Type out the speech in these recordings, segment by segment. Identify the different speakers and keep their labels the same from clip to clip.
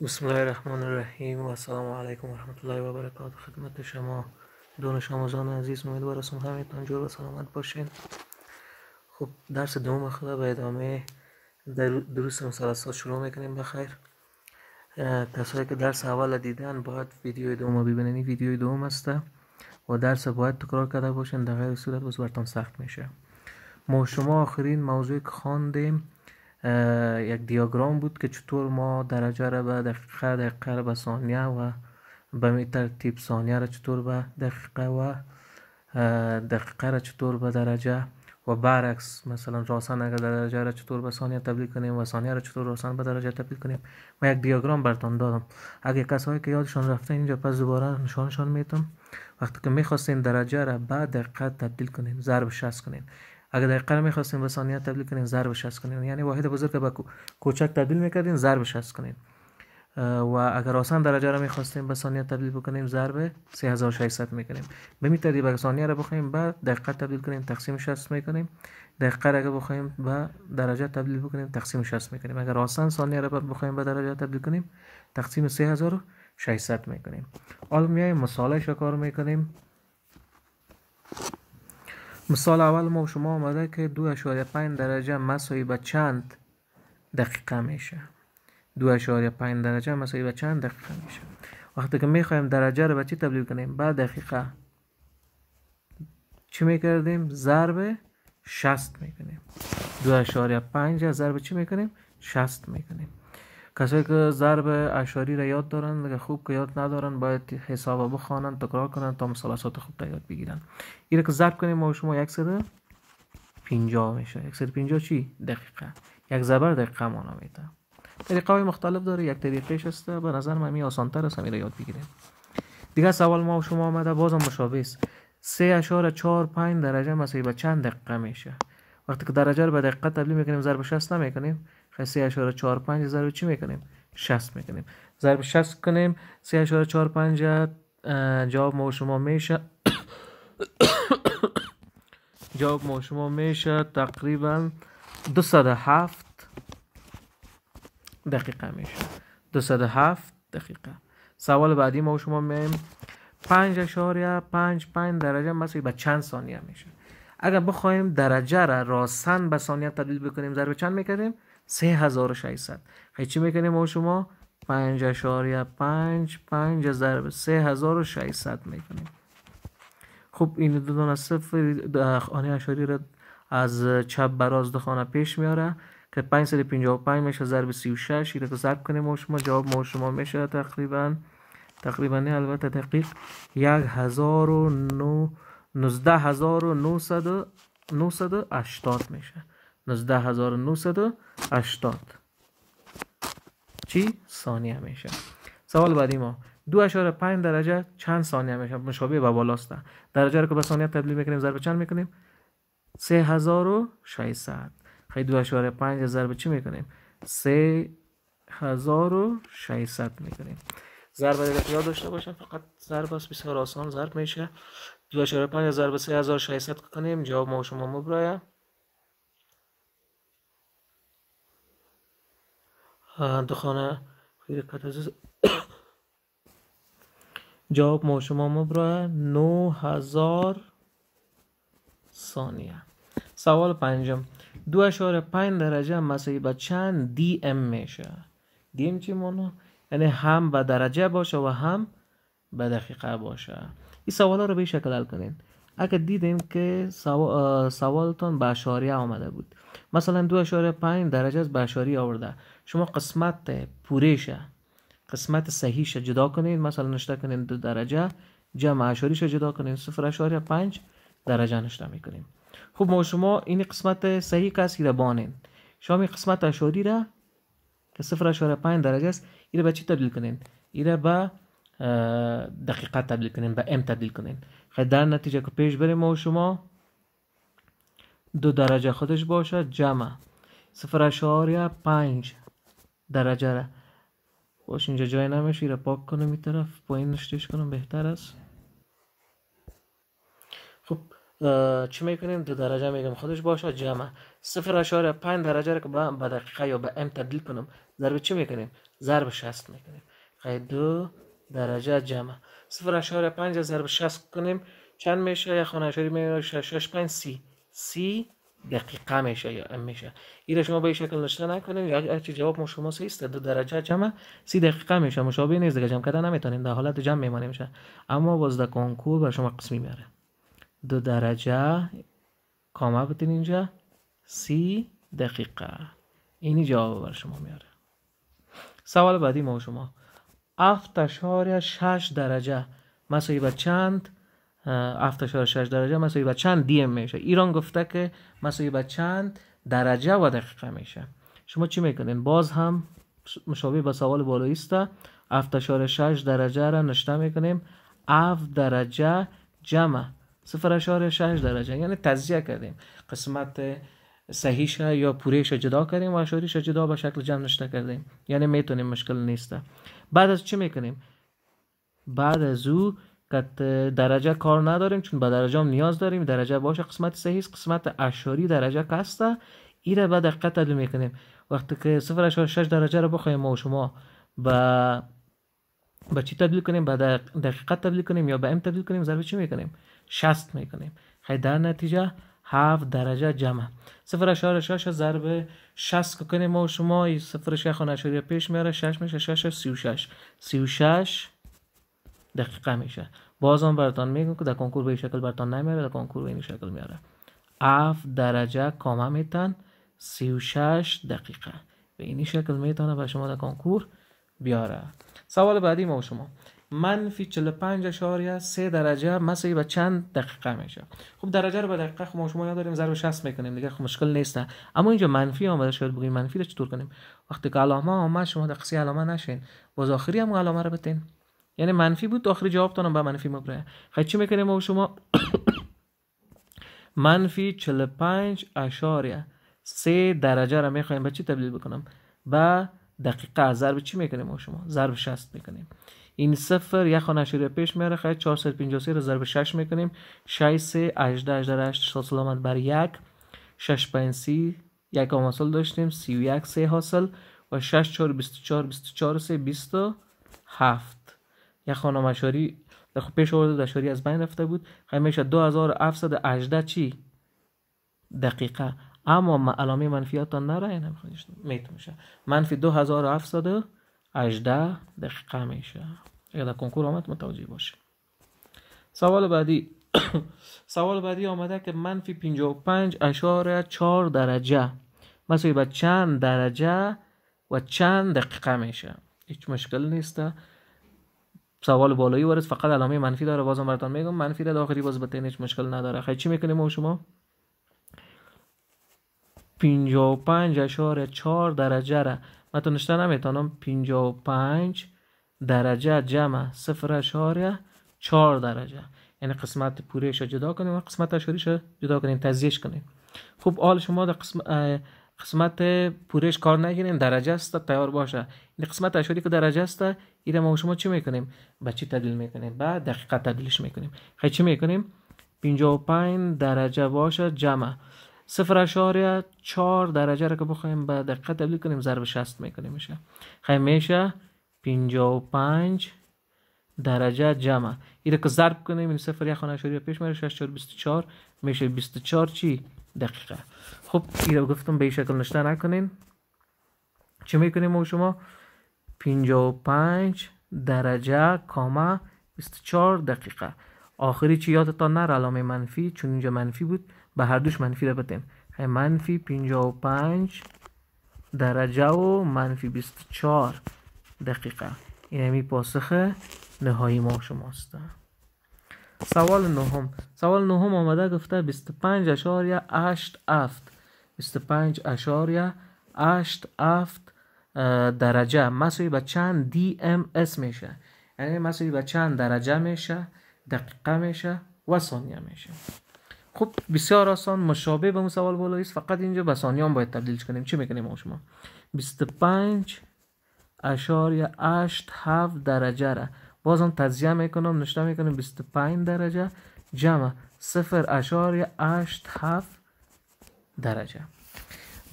Speaker 1: بسم الله الرحمن الرحیم و السلام علیکم و رحمت الله و برکاته. خدمت شما دانش آموزان عزیز، امیدوارم همتون جور و سلامت باشین. خب درس دوم خدا به ادامه دروس مثلثات شروع میکنیم. بخیر کسایی که درس اول دیدن باید ویدیو دوم ببینین. ویدیو دوم است و درس باید تکرار کرده باشین، در غیر صورت بس براتون سخت میشه. ما شما آخرین موضوعی که خواندیم یک دیاگرام بود که چطور ما درجه را به دقیقه را به ثانیه و به می ترتیب ثانیه را چطور به دقیقه و دقیقه را چطور به درجه و برعکس، مثلا راسن اگر درجه را چطور به ثانیه تبدیل کنیم و ثانیه را چطور راسن به درجه تبدیل کنیم. من یک دیاگرام براتون دادم. اگه کسایی که یادشون رفته اینجا پس دوباره نشانشان میتم. وقتی که میخواستین درجه را به دقیقه تبدیل کنین ضرب 60 کنین. اگر دقیقه را میخواستین به ثانیه تبدیل کنین ضرب 60 کنین، یعنی واحد بزرگ به کوچک تبدیل میکردین ضرب 60 کنین. و اگر آسان درجه را میخواستیم به ثانیه تبدیل بکنیم ضرب 3600 میکنیم. به این ترتیب اگر ثانیه را بخوایم به دقیقه تبدیل کنیم تقسیم 60 میکنیم. دقیقه را اگر بخوایم به درجه تبدیل بکنیم تقسیم 60 میکنیم. اگر آسان ثانیه را بخوایم به درجه تبدیل کنیم تقسیم 3600 میکنیم. حالا میایم مثالش را کار میکنیم. مثال اول ما شما آمده که 2.5 درجه مساوی به چند دقیقه میشه. 2.5 درجه مساوی به چند دقیقه میشه. وقتی که میخوایم درجه رو به چی تبدیل کنیم؟ به دقیقه. چی میکردیم؟ ضرب 60 میکنیم. 2.5 ضرب چی میکنیم؟ 60 میکنیم. کسایی که ضرب اعشاری را یاد دارن، دیگه خوب که یاد ندارن باید حساب بخوانن، تکرار کنن تا مثلثات خوب تا یاد بگیرن. این که ضرب کنیم ما شما 150 میشه. 150 چی؟ دقیقه. یک ضرب دقیقه معنا میده. طریقه های مختلف داره. یک طریقش است به نظر من آسان تر است، همین یاد بگیریم. دیگه سوال ما و شما آمده بازم مشابه است. 3.45 درجه مساوی به چند دقیقه میشه؟ وقتی که درجه رو به دقیقه تبدیل میکنیم ضرب 60 نمیکنیم. 3.45 ضرب چی میکنیم؟ 60 میکنیم. ضرب 60 کنیم 3.45 جواب ما و شما میشه جواب ما و شما میشه تقریبا 207 دقیقه میشه. 207 دقیقه. سوال بعدی ما و شما میایم 5.55 درجه مساوی به چند ثانیه میشه؟ اگر بخوایم درجه را راسن به ثانیه تبدیل بکنیم ضرب چند میکنیم؟ 3600. خیلی چی میکنیم ما و شما؟ 5.5 ضرب 3600 میکنیم. خب این دو دانه صفر خانه اشاری را از چپ براز دو خانه پیش میاره که 555 میشه ضرب 36. این رو ضرب کنیم و شما جواب ما شما میشه تقریبا نه البته دقیق 19980 میشه. 19980 چی؟ ثانیه میشه. سوال بعدی ما 2.5 درجه چند ثانیه میشه؟ مشابه به بالاست. درجه رو که به ثانیه تبدیل میکنیم ضرب چند میکنیم؟ 3600. خیلی 2.5 ضرب چی میکنیم؟ 3600 میکنیم. ضرب رو یاد داشته باشم، فقط ضرب است، بسیار آسان ضرب میشه. 2.5 ضرب 3600 کنیم جواب ما شما مبرایه. دو خانه جواب ما شما مبرایه 9000 ثانیه. سوال پنجم 2.5 درجه مساوی به چند دی ام میشه؟ دی ام چی مانا؟ یعنی هم به درجه باشه و هم به دقیقه باشه. این سوالا رو به شکل حل کنین. اگر دیدین که سوالتون به اشاریه آمده بود، مثلا 2.5 درجه از به اشاریه آورده، شما قسمت پوریشه، قسمت صحیحش جدا کنین. مثلا نشته کنین 2 درجه جمع اشاریش جدا کنین 0.5 درجه نشته میکنیم. خب ما شما این قسمت صحیح کسی را بانین، شما این قسمت اشاری را که 0.5 درجه است این را به چی تبدیل کنین؟ این را به دقیقه تبدیل کنین، به ام تبدیل کنین. خیلی در نتیجه که پیش بریم ما شما 2 درجه خودش باشه جمع 0.5 درجه را باش. اینجا جای نمیشه، این را پاک کنم، این طرف پایین نشتش کنم بهتر است. خب چی میکنیم؟ 2 درجه میگم خودش باشه جمع 0.5 درجه رو که به دقیقه یا به ام تبدیل کنم ضرب چی میکنیم؟ ضرب 60 میکنیم. خیلی 2 درجه جمع 0.5 ضرب 60 کنیم چند میشه؟ یک خانه اشاری میشه 6.5 30 دقیقه میشه یا ام میشه. این شما به این شکل نشته نکنید یا هرچی جواب ما شما صحیح است 2 درجه جمع 30 دقیقه میشه. مشابه نیست دیگه، جمع کردن نمیتونین، در حالت جمع میمونه میشه. اما باز در کنکور بر شما قسمی میاره 2 درجه کامه بتین اینجا 30 دقیقه. اینی جواب بر شما میاره. سوال بعدی ما شما 7.6 درجه مساوی به چند 7.6 درجه مساوی به چند دیم میشه. ایران گفته که مساوی به چند درجه و دقیقه میشه. شما چی میکنین؟ باز هم مشابه با سوال بالایی است. 7.6 درجه را نشته میکنیم 7 درجه جمع 0.6 درجه، یعنی تجزیه کردیم قسمت صحیحش یا پورهش جدا کردیم و اشاریش جدا به شکل جمع نشته کردیم، یعنی میتونیم، مشکل نیست. بعد از چی میکنیم؟ بعد از او که درجه کار نداریم چون به درجه هم نیاز داریم، درجه باشه قسمت صحیح است، قسمت اشاری درجه کسته ایره به دقیقه تبدیل میکنیم. وقتی که 0.6 درجه رو بخوایم ما و شما به چی تبدیل کنیم؟ به دقیقه تبدیل کنیم یا به ام تبدیل کنیم؟ ضرب چی میکنیم؟ 60 میکنیم. خیلی در نتیجه 7 درجه جمع 0.6 ضرب 60 کنیم ما و شما 0.6 خانه اشاری پیش میاره 6 میشه 6 36 دقیقه میشه. بازم براتون میگم که در کنکور به این شکل براتون نمیاره، در کنکور به این شکل میاره 7 درجه کامه میتن 36 دقیقه. به این شکل میتونه به شما در کنکور بیاره. سوال بعدی ما و شما منفی 45.3 درجه مساوی به چند دقیقه میشه. خب درجه رو به دقیقه خب ما شما یاد داریم ضرب 60 میکنیم دیگه، خب مشکل نیست. اما اینجا منفی اومده، شاید بگیم منفی رو چطور کنیم؟ وقتی که علامه اومد شما در قصه علامه نشین، باز آخری هم علامه رو بتین، یعنی منفی بود آخری جوابتون به منفی مبره. خیلی چی میکنیم ما شما؟ منفی 45.3 درجه رو میخوایم به چی تبدیل بکنم؟ به دقیقه. ضرب چی میکنیم ما شما؟ ضرب 60 میکنیم. این 0 یک خانه اشاری پیش میاره، خیلی 453 رو ضرب 6 میکنیم 6 3 18 سلامت بر 1 6 5 30 یک حاصل داشتیم 31 3 حاصل و 6 4 24 3 27. یک خانه اشاری پیش آورده اشاری از بین رفته بود، خیلی میشه 2718 چی دقیقه. اما علامه منفیاتان نره میشه منفی 2718 دقیقه میشه. اگر در کنکور آمد متوجه باشه. سوال بعدی سوال بعدی آمده که منفی 55.4 درجه مساوی به چند درجه و چند دقیقه میشه. هیچ مشکل نیست. سوال بالایی وارد فقط علامه منفی داره، بازم براتون میگم منفی را داخلی باز بتین هیچ مشکل نداره. خیلی چی میکنیم ما شما؟ 55.4 درجه را من تو نشته نمیتونم 55 درجه جمع 0.4 درجه، یعنی قسمت پورهش رو جدا کنیم و قسمت اشاریش رو جدا کنیم، تجزیهش کنیم. خب حال شما در قسمت پورهش کار نگیرین، درجه است تیار باشه. این قسمت اشاری که درجه است ایره ما شما چی میکنیم؟ به چی تبدیل میکنیم؟ به دقیقه تبدیلش میکنیم. خیلی چی میکنیم؟ 55 درجه باشه جمع 0.4 درجه رو که بخوایم به دقیقه تبدیل کنیم ضرب 60 میکنیم میشه. خیلی میشه 55 درجه جمع ایره که ضرب کنیم این 0 یک خانه اشاری پیش میره 6 4 24 میشه 24 چی دقیقه. خب ایره گفتم به این شکل نشته نکنین. چی میکنیم ما شما؟ 55 درجه کامه 24 دقیقه. آخری چی یادتان نره علامه منفی، چون اینجا منفی بود به هر دوش منفی رو بتین. منفی 55 درجه و منفی 24 دقیقه. این همی پاسخ نهایی ما شماست. سوال نهم آمده گفته 25.87 درجه مساوی به چند DMS میشه، یعنی مساوی به چند درجه میشه، دقیقه میشه و ثانیه میشه. خب بسیار آسان، مشابه به اون سوال بالایی است، فقط اینجا به ثانیه هم باید تبدیلش کنیم. چی میکنیم ما شما؟ 25.87 درجه را بازم تجزیه میکنم، نشته میکنم 25 درجه جمع 0.87 درجه.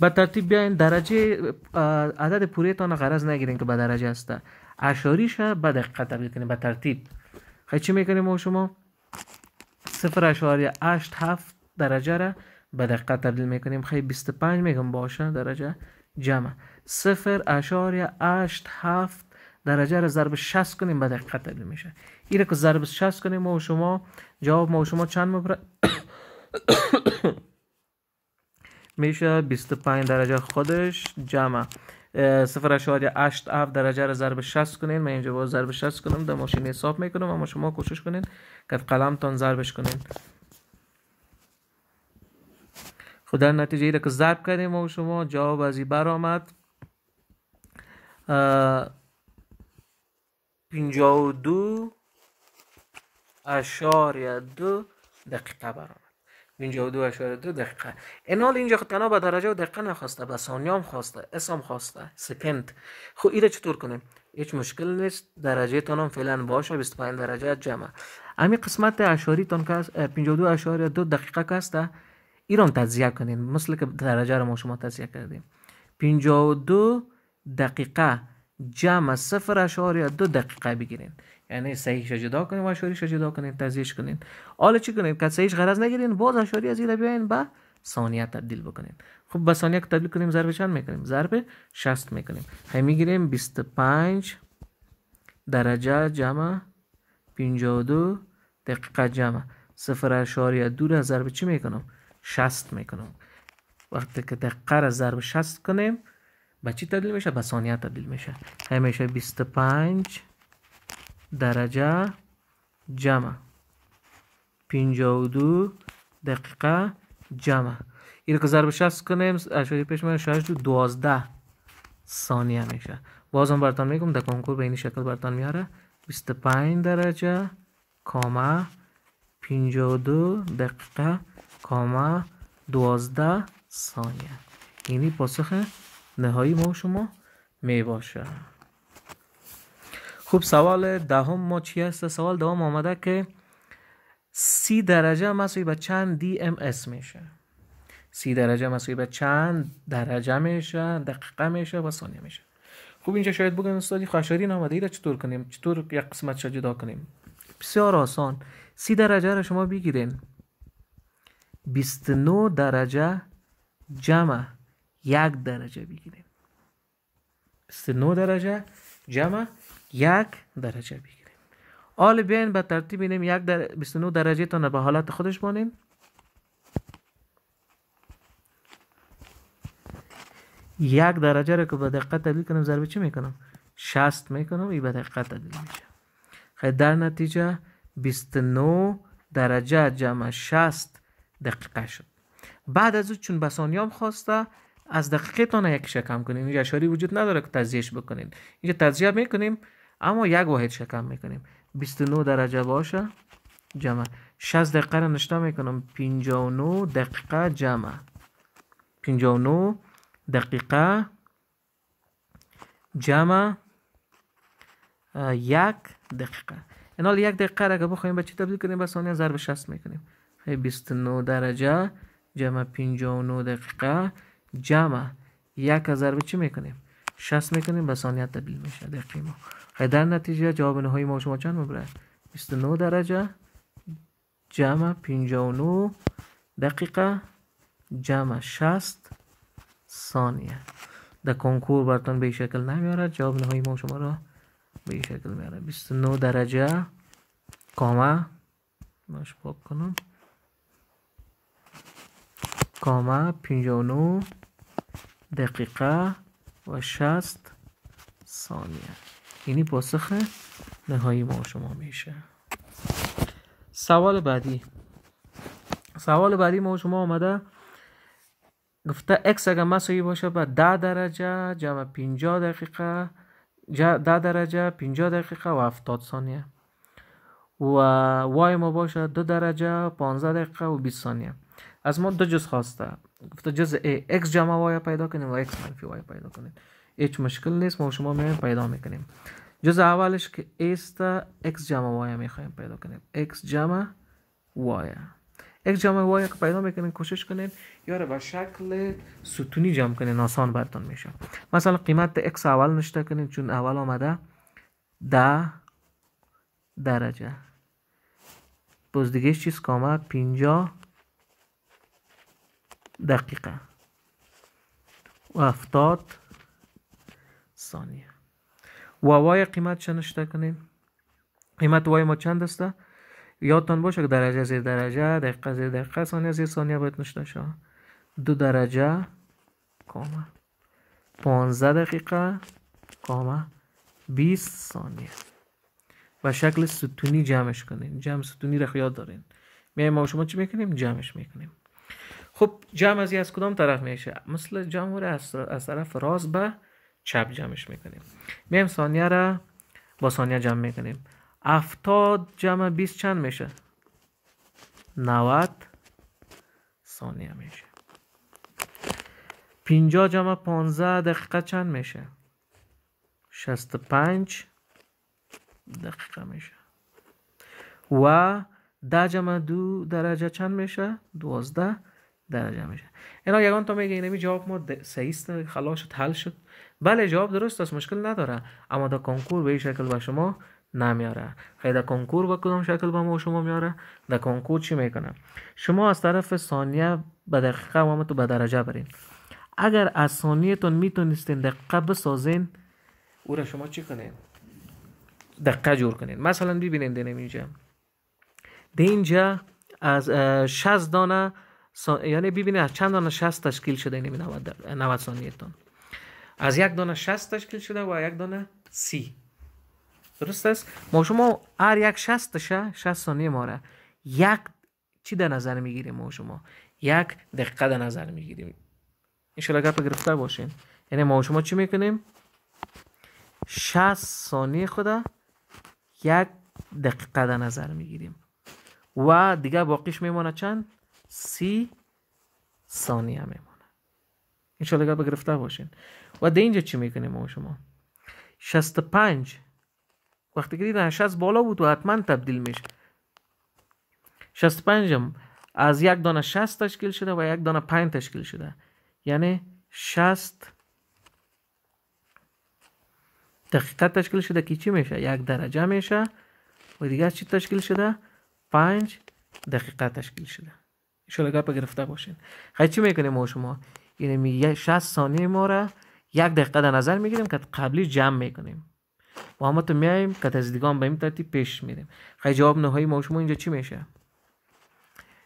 Speaker 1: به ترتیب بیاین درجه عدد پوره تان غرض نگیرین که به درجه است. اشاریش به دقیقه تبدیل کنیم به ترتیب. خیلی چی میکنیم ما شما 0.87 درجه را به دقیقه تبدیل میکنیم. خیلی 25 میگم باشه درجه جمع 0.87 درجه را ضرب 60 کنیم به دقیقه تبدیل میشه. این را که ضرب 60 کنیم ما شما جواب ما شما چند میبره میشه 25 درجه خودش جمع 0.87 درجه را ضرب 60 کنین. من اینجا باز ضرب 60 کنم در ماشین حساب میکنم اما شما کوشش کنین که قلم تان ضربش کنین. خود در نتیجه ای را که ضرب کردیم و شما جواب از این برآمد 52.2 دقیقه برآمد. 52.2 دقیقه. این حال اینجا تنها به درجه و دقیقه نخواسته، به ثانیه هم خواسته، اسم خواسته، سکند. خب اینو چطور کنیم؟ هیچ مشکل نیست، درجه تان هم فعلا باشه 25 درجه جمع. همین قسمت اشاری تان که 52.2 دقیقه که هسته ایران تجزیه کنین مثل که درجه رو ما شما تجزیه کردیم. 52 دقیقه جمع 0.2 دقیقه بگیرین، یعنی صحیحش جدا کنین و اشاریش جدا کنین تجزیهش کنین. حالا چی کنین که صحیحش غرض نگیرین باز اشاری از این بیاین به ثانیه تبدیل بکنین. خب به ثانیه که تبدیل کنیم ضرب چند میکنیم؟ ضرب 60 میکنیم. هم میگیریم 25 درجه جمع 52 دقیقه جمع 0.2 را ضرب چی میکنم؟ 60 میکنم. وقتی که دقیقه را ضرب 60 کنیم به چی تبدیل میشه؟ به ثانیه تبدیل میشه. همیشه 25 درجه جمع 52 دقیقه جمع. این که ضرب 60 کنیم اشاری پیش من 12 ثانیه میشه. بازم براتون میگم در کنکور به این شکل براتون میاره 25 درجه کاما 52 دقیقه کاما 12 ثانیه. اینی پاسخ نهایی ما شما می باشه. خب سوال دهم ما چی هست؟ سوال دهم آمده که 30 درجه مساوی به چند DMS میشه. 30 درجه مساوی به چند درجه میشه، دقیقه میشه و ثانیه میشه. خب اینجا شاید بگن استادی اشاری نامده ای را چطور کنیم؟ چطور یک قسمتش جدا کنیم؟ بسیار آسان. 30 درجه را شما بگیرین 29 درجه جمع 1 درجه بگیریم. 29 درجه جمع 1 درجه بگیریم. حالا بیاین به ترتیب اینیم 29 درجه تان به حالت خودش بانیم. 1 درجه را که به دقیقه تبدیل کنم ضرب چی میکنم؟ 60 میکنم این به دقیقه تبدیل میشه. خیلی در نتیجه 29 درجه جمع 60 دقیقه شد. بعد از اون چون به ثانیه هم خواسته از دقیقه تان یکیش کم کنیم. اینجا اشاری وجود نداره که تجزیهش بکنین. اینجا تجزیه میکنیم اما یک واحد کم میکنیم. 29 درجه باشه جمع 60 دقیقه را نشته میکنم 59 دقیقه جمع 59 دقیقه جمع 1 دقیقه. این حال 1 دقیقه را که بخوایم به چی تبدیل کنیم؟ به ثانیه ضرب 60 میکنیم. 29 درجه جمع 59 دقیقه جمع 1 ضرب چی میکنیم؟ 60 میکنیم به ثانیه تبدیل میشه دقیقه ما. در نتیجه جواب نهایی ما شما چند میبره؟ 29 درجه جمع 59 دقیقه جمع 60 ثانیه. در کنکور براتون به این شکل نمیاره. جواب نهایی ما شما را به این شکل میاره 29 درجه کاما ماش پاک کنم کاما 59 دقیقه و 60 ثانیه. اینی پاسخ نهایی ما شما میشه. سوال بعدی ما شما آمده گفته x اگر مساوی باشه با 10 درجه جمع 50 دقیقه 10 درجه 50 دقیقه و 70 ثانیه و y ما باشه 2 درجه 15 دقیقه و 20 ثانیه. از ما دو جز خواسته. گفته جز x جمع y پیدا کنیم و x منفی y پیدا کنیم. هیچ مشکل نیست، ما شما میایم پیدا میکنیم. جز اولش که است x جمع y میخوایم پیدا کنیم. x جمع y x جمع y که پیدا میکنین کوشش کنین یا را به شکل ستونی جمع کنین، آسان براتون میشه. مثلا قیمت x اول نشته کنین چون اول آمده 10 درجه، باز دیگه چیز که آمد 50 دقیقه و 70 ثانیه. و وای قیمت چه نشته کنیم؟ قیمت وای ما چند است؟ یادتان باشه که درجه زیر درجه، دقیقه زیر دقیقه، ثانیه زیر ثانیه باید نشته شه. 2 درجه کامه 15 دقیقه کامه 20 ثانیه. و شکل ستونی جمعش کنیم. جمع ستونی را یاد دارین. میایم ما شما چی میکنیم؟ جمعش میکنیم. خب جمع از کدام طرف میشه؟ مثل جمع را از طرف راست به چپ جمعش میکنیم. میایم ثانیه را با ثانیه جمع میکنیم. 70 جمع 20 چند میشه؟ 90 ثانیه میشه. 50 جمع 15 دقیقه چند میشه؟ 65 دقیقه میشه. و 10 جمع 2 درجه چند میشه؟ 12 درجه میشه. اینا یگان تا میگه اینمی جواب ما صحیح است، خلاص شد، حل شد. بله جواب درست است، مشکل نداره، اما در کنکور به این شکل به شما نمیاره. خیلی در کنکور با کدام شکل به ما شما میاره؟ در کنکور چی میکنه؟ شما از طرف ثانیه به دقیقه و تو به درجه برین. اگر از ثانیه تون میتونستین دقیقه بسازین، او را شما چی کنین؟ دقیقه جور کنین. مثلا ببینید اینجا اینجا از 60 دانه یعنی ببینید از چند دانه 60 تشکیل شده این 90 ثانیه تون. از یک دانه 60 تشکیل شده و یک دانه 30. درست است؟ ما شما هر یک 60 ثانیه ما را یک چی در نظر میگیریم؟ ما شما یک دقیقه در نظر میگیریم. ان شاءالله گپ گرفته باشین. یعنی ما شما چی میکنیم؟ 60 ثانیه خدا یک دقیقه در نظر میگیریم و دیگه باقیش میمونه چند؟ 30 ثانیه میمونه. ان شاءالله گپ گرفته باشین. و در اینجا چی میکنیم ما شما؟ 65 وقتی که دیدن 60 بالا بود و حتما تبدیل میشه. 65 هم از یک دانه 60 تشکیل شده و یک دانه 5 تشکیل شده. یعنی 60 دقیقه تشکیل شده که چی میشه؟ یک درجه میشه. و دیگه چی تشکیل شده؟ 5 دقیقه تشکیل شده. انشاءالله گپ گرفته باشین. خیلی چی میکنیم ما شما؟ یعنی 60 ثانیه ما را یک دقیقه در نظر میگیریم که قبلی جمع میکنیم و اما تو میایم که از دیگه به این ترتیب پیش میریم. خیلی جواب نهایی ما شما اینجا چی میشه؟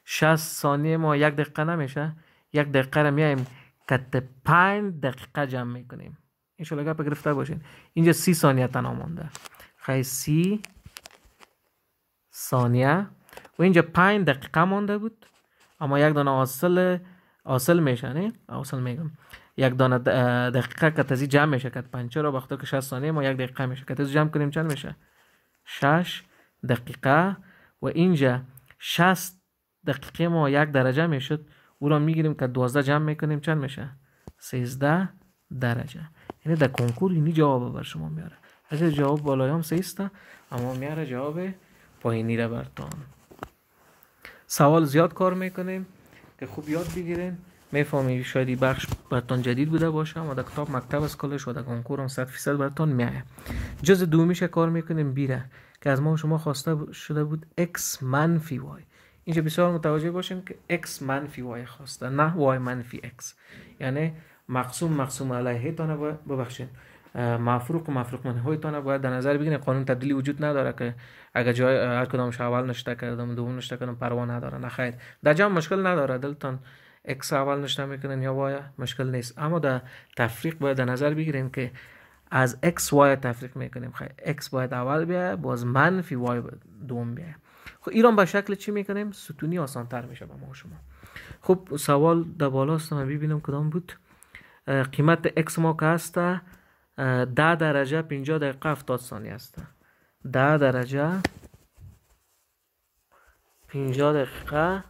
Speaker 1: 60 ثانیه ما یک دقیقه نمیشه. یک دقیقه را میایم که 5 دقیقه جمع میکنیم. انشاءالله گپ گرفته باشین. اینجا 30 ثانیه تنها مونده. خیلی 30 ثانیه و اینجا 5 دقیقه مونده بود. اما یک دانه حاصل میشه، نه؟ حاصل میگم. یک دانه دقیقه که تازی جمع میشه که 5 را وقتی که 60 ثانیه ما یک دقیقه میشه که تازی جمع کنیم چند میشه؟ 6 دقیقه. و اینجا 60 دقیقه ما یک درجه میشد، او را میگیریم که 12 جمع میکنیم چند میشه؟ 13 درجه. یعنی در کنکور اینی جواب بر شما میاره. اگر جواب بالایی هم صحیح است اما میاره جواب پایینی را براتون. سوال زیاد کار میکنیم که خوب یاد بگیرین. میفهمید شاید این بخش براتون جدید بوده باشه اما در کتاب مکتب اسکولش و در کنکور هم 100% براتون میایه. جز دومیش کار میکنیم بیره که از ما شما خواسته شده بود x منفی y. اینجا بسیار متوجه باشین که x منفی y خواسته، نه y منفی x. یعنی مقسوم علیه تانه ببخشید مفروق منهای تانه باید در نظر بگیرین. قانون تبدیلی وجود نداره که اگر جای هر کدامش اول نشته کردم دوم نشته کردم پروا نداره. نه خیر، در جمع مشکل نداره. دلتان x اول نشته میکنین یا y مشکل نیست، اما در تفریق باید در نظر بگیرین که از x y تفریق میکنیم. خیر x باید اول بیایه باز منفی y دوم بیایه. خب ایران به شکل چی میکنیم؟ ستونی آسان تر میشه به ما شما. خب سوال در بالاست، من ببینم کدام بود. قیمت x ما که هست 10 درجه 50 دقیقه 70 ثانیه است. 10 درجه 50 دقیقه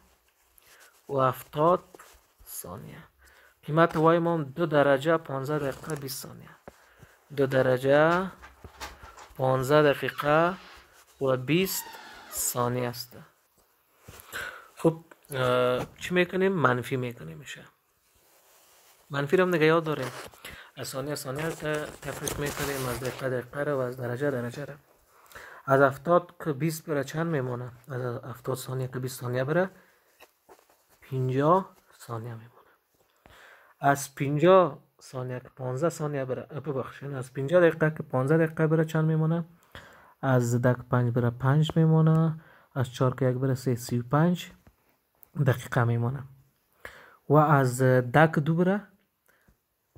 Speaker 1: و 70 ثانیه. قیمت y ما 2 درجه 15 دقیقه 20 ثانیه. 2 درجه 15 دقیقه و 20 ثانیه است. خب چی میکنیم؟ منفی میکنیم میشه. منفی رو هم دیگه یاد داریم، از ثانیه تفریق میکنیم، از دقیقه رو و از درجه رو. از 70 که 20 بره چند میمونه؟ از 70 ثانیه که 20 ثانیه بره 50 ثانیه میمونه. از 50 ثانیه که 15 ثانیه بره، ببخشید، از 50 دقیقه که 15 دقیقه بره چند میمونه؟ از 10 که 5 بره 5 میمونه. از 4 که 1 بره 35 دقیقه میمونه. و از 10 که 2 بره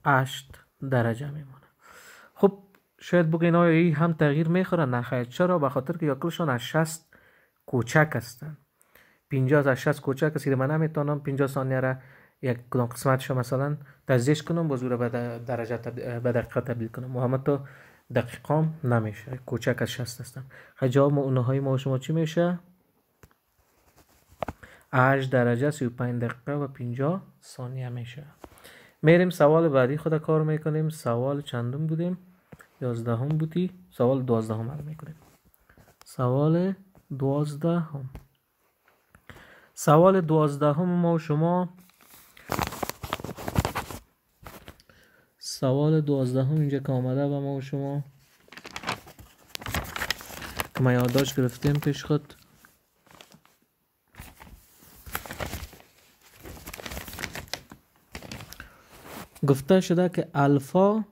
Speaker 1: 8 درجه میمونه. خب شاید بگین آیا این هم تغییر میخوره؟ نه خیر. چرا؟ به خاطر که یاکلشان از 60 کوچک هستن. 50 از 60 کوچک است که من نمیتونم 50 ثانیه را یک کدام قسمتشو مثلا تزدیش کنم باز رو به درجه به دقیقه تبدیل کنم و همه تا دقیقام نمیشه، کوچک از 60 هستن. خیلی جواب ما اونهای ما شما چی میشه؟ 8 درجه 35 دقیقه و 50 ثانیه میشه. میریم سوال بعدی خود کار میکنیم. سوال چندم بودیم؟ 11 بودی. سوال 12 حل میکنیم. سوال 12. سوال 12 ما شما سوال 12 اینجا که آمده و ما شما که ما یادداشت گرفتیم پیش خود. گفته شده که الفا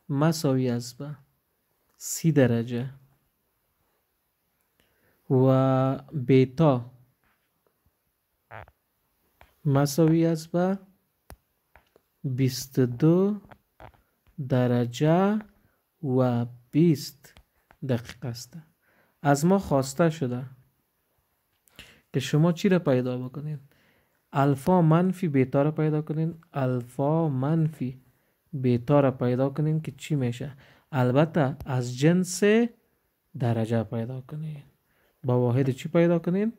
Speaker 1: مساوی است به 30 درجه و بیتا مساوی است به 22 درجه و 20 دقیقه است. از ما خواسته شده که شما چی را پیدا بکنید؟ الفا منفی بیتا را پیدا کنین. الفا منفی بیتا را پیدا کنین که چی میشه؟ البته از جنس درجه پیدا کنین. با واحد چی پیدا کنین؟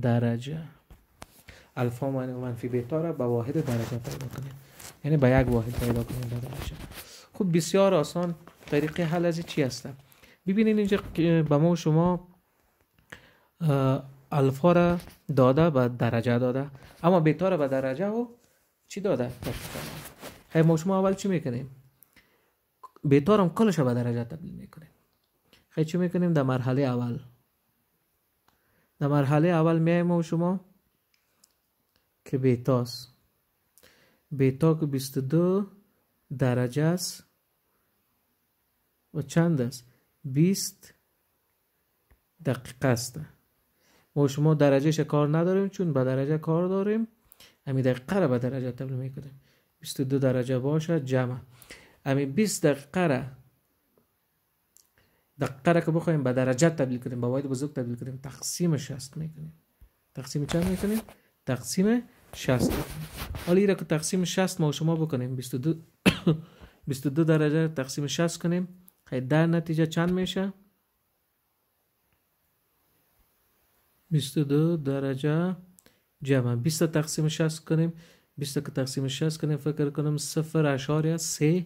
Speaker 1: درجه. الفا منفی بیتا را با واحد درجه پیدا کنین، یعنی با یک واحد پیدا کنین در درجه. خب بسیار آسان. طریقه حل از چی هست؟ ببینید اینجا به ما شما الفا را داده به درجه داده، اما بیتا را به درجه و چی داده؟ خیلی ما شما اول چی میکنیم؟ بیتا را کلش به درجه تبدیل میکنیم. خیلی چی میکنیم؟ در مرحله اول میایم و شما که بیتاست. بیتا که 22 درجه است و چند است؟ 20 دقیقه است. ما شما درجهش کار نداریم چون به درجه کار داریم. همین دقیقه را به درجه تبدیل میکنیم. 22 درجه باشه جمع همین 20 دقیقه را که بخوایم به درجه تبدیل کنیم، با واحد بزرگ تبدیل کنیم، تقسیم 60 میکنیم. تقسیم چند میکنیم؟ تقسیم 60. حالا این را که تقسیم 60 ما شما بکنیم 22 درجه تقسیم 60 کنیم، خیلی در نتیجه چند میشه؟ 22 درجه جمع 20 تقسیم 60 کنیم. 20 که تقسیم 60 کنیم فکر کنم 0.3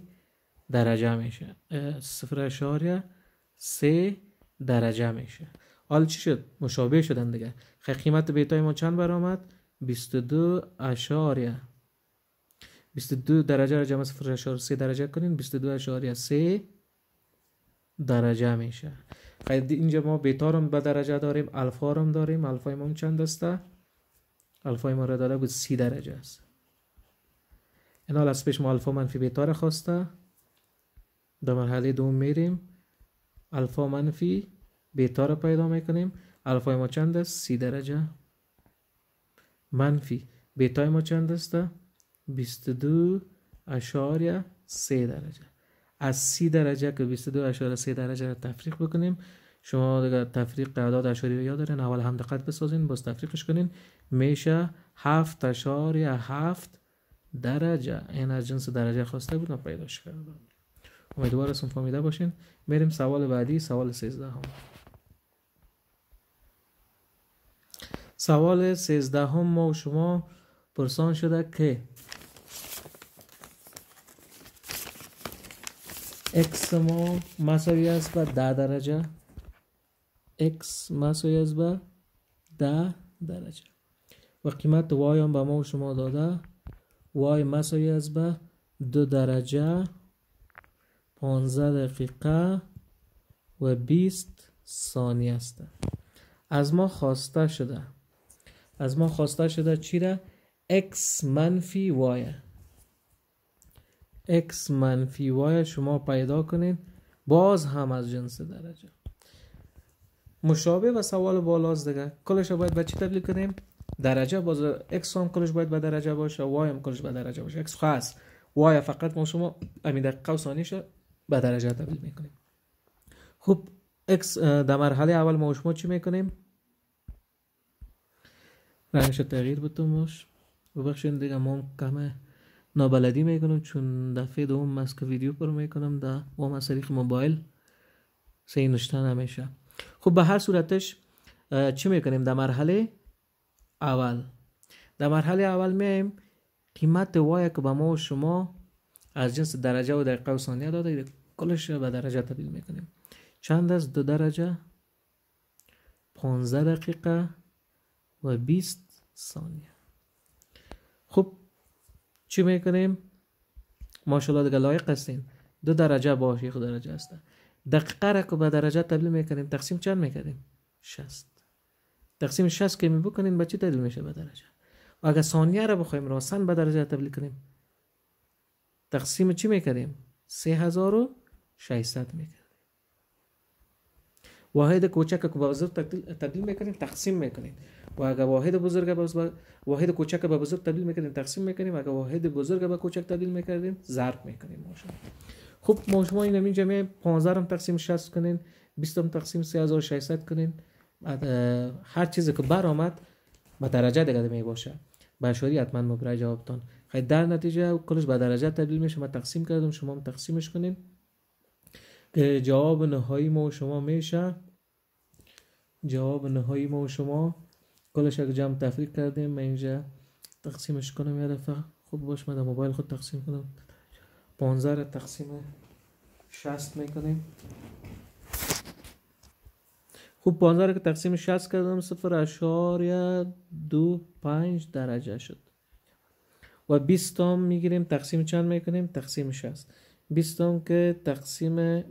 Speaker 1: درجه میشه. 0.3 درجه میشه. حالا چی شد؟ مشابه شدن دیگه. خیلی قیمت بیتای ما چند برآمد؟ 22 درجه را جمع 0.3 درجه کنین 22.3 درجه میشه. خیلی اینجا ما بیتا رو به درجه داریم، الفا رو داریم. الفای ما چند است؟ الفای ما را داده بود 30 درجه است. این حال از پیش ما الفا منفی بیتا را خواسته. در مرحله دوم میریم، الفا منفی بیتا را پیدا میکنیم. الفای ما چند است؟ 30 درجه منفی بیتای ما چند است؟ 22.3 درجه. از 30 درجه که 22.3 درجه را تفریق بکنیم، شما دیگه تفریق اعداد اشاری رو یاد دارین، اول هم دقت بسازین باز تفریقش کنین، میشه 7.7 درجه. این از جنس درجه خواسته بودم پیداش کردم. امیدوارم فهمیده باشین. میریم سوال بعدی، سوال 13 هم. سوال 13 هم ما و شما پرسان شده که x ما مساوی است به 10 درجه. x مساوی است به 10 درجه و قیمت وای هم به ما و شما داده. وای مساوی است به 2 درجه 15 دقیقه و 20 ثانیه است. از ما خواسته شده چی را؟ x منفی y. x منفی y شما پیدا کنین، باز هم از جنس درجه. مشابه و سوال بالاست دیگه. کلش باید به چی تبدیل کنیم؟ درجه. باز x هم کلش باید به درجه باشه، y هم کلش به درجه باشه. x خاص، y فقط ما شما همین دقیقه و ثانیه به درجه تبدیل میکنیم. خب x در مرحله اول ما شما چی میکنیم؟ رنگش تغییر بتومش ببخشید دیگه، ما کم نابلدی میکنم چون دفعه دوم است که ویدیو پر میکنم در و از طریق موبایل صحیح نشته نمیشه. خب به هر صورتش چی میکنیم؟ در مرحله اول میایم قیمت وای که به ما و شما از جنس درجه و دقیقه و ثانیه داده کلش به درجه تبدیل میکنیم. چند است؟ 2 درجه 15 دقیقه و 20 ثانیه. خب چی میکنیم؟ ماشاءالله دیگه لایق هستین. 2 درجه با 1 درجه است. دقیقه را که به درجه تبدیل میکنیم تقسیم چند میکنیم؟ 60. تقسیم 60 که میکنیم به چی تبدیل میشه؟ به درجه. و اگر ثانیه را بخوایم راستن به درجه تبدیل کنیم تقسیم چی میکنیم؟ 3600 میکنیم. واحد کوچک که به بزرگ تبدیل میکنیم تقسیم میکنیم. و اگر واحد کوچک به بزرگ تبدیل میکنیم تقسیم میکنیم. و اگر واحد بزرگ به کوچک تبدیل میکنیم ضرب میکنیم. ماشاءالله. خب ما شما این جمعه 15 هم تقسیم 60 کنین، 20 هم تقسیم 3600 کنین. هر چیزی که برآمد به درجه دیگه می باشه. به اشاری حتما مبرای جوابتان. خیلی در نتیجه کلش به درجه تبدیل میشه. من تقسیم کردم، شما هم تقسیمش کنین که جواب نهایی ما و شما میشه. جواب نهایی ما و شما کلش اگه جمع تفریق کردیم من اینجا تقسیمش کنم یه دفعه. خب باش من در موبایل خود تقسیم کنم. 15 تقسیم 60 میکنیم. خب 15 که تقسیم 60 کردم 0.25 درجه شد. و 20 هم میگیریم تقسیم چند میکنیم؟ تقسیم 60. 20 هم که تقسیم